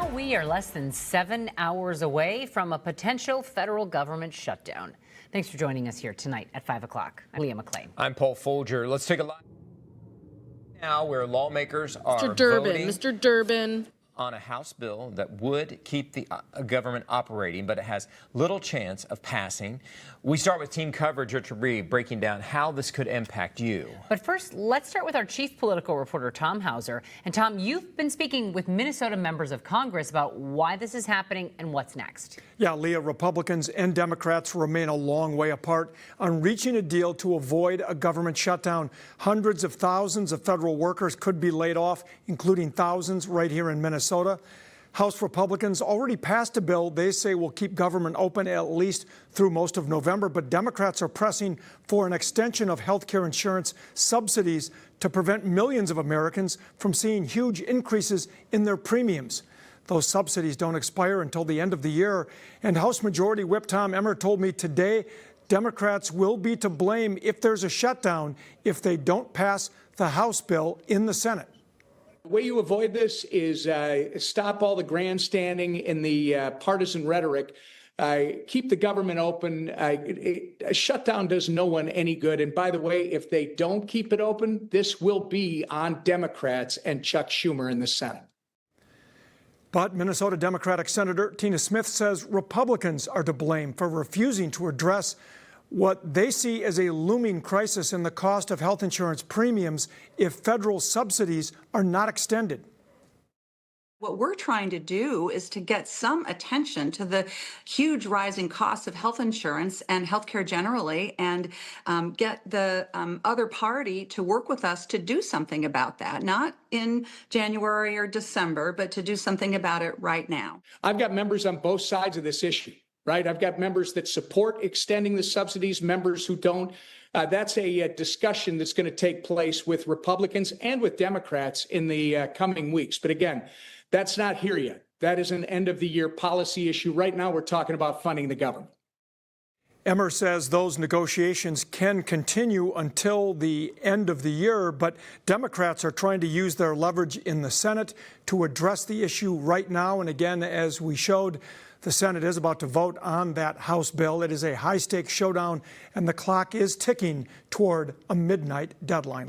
Now we are less than 7 hours away from a potential federal government shutdown. Thanks for joining us here tonight at 5 o'clock. I'm Leah McClain. I'm Paul Folger. Let's take a look now where lawmakers are voting Mr. Durbin. on a House bill that would keep the government operating, but it has little chance of passing. We start with team coverage. Richard Reed breaking down how this could impact you. But first, let's start with our chief political reporter, Tom Hauser. And Tom, you've been speaking with Minnesota members of Congress about why this is happening and what's next. Yeah, Leah, Republicans and Democrats remain a long way apart on reaching a deal to avoid a government shutdown. Hundreds of thousands of federal workers could be laid off, including thousands right here in Minnesota. House Republicans already passed a bill they say will keep government open at least through most of November, but Democrats are pressing for an extension of health care insurance subsidies to prevent millions of Americans from seeing huge increases in their premiums. Those subsidies don't expire until the end of the year, and House Majority Whip Tom Emmer told me today Democrats will be to blame if there's a shutdown if they don't pass the House bill in the Senate. The way you avoid this is stop all the grandstanding and the partisan rhetoric. Keep the government open. A shutdown does no one any good. And by the way, if they don't keep it open, this will be on Democrats and Chuck Schumer in the Senate. But Minnesota Democratic Senator Tina Smith says Republicans are to blame for refusing to address what they see as a looming crisis in the cost of health insurance premiums if federal subsidies are not extended. What we're trying to do is to get some attention to the huge rising costs of health insurance and healthcare generally, and get the other party to work with us to do something about that, not in January or December, but to do something about it right now. I've got members on both sides of this issue, right? I've got members that support extending the subsidies, members who don't. That's a discussion that's going to take place with Republicans and with Democrats in the coming weeks. But again, that's not here yet. That is an end of the year policy issue. Right now, we're talking about funding the government. Emmer says those negotiations can continue until the end of the year, but Democrats are trying to use their leverage in the Senate to address the issue right now. And again, as we showed, the Senate is about to vote on that House bill. It is a high-stakes showdown, and the clock is ticking toward a midnight deadline.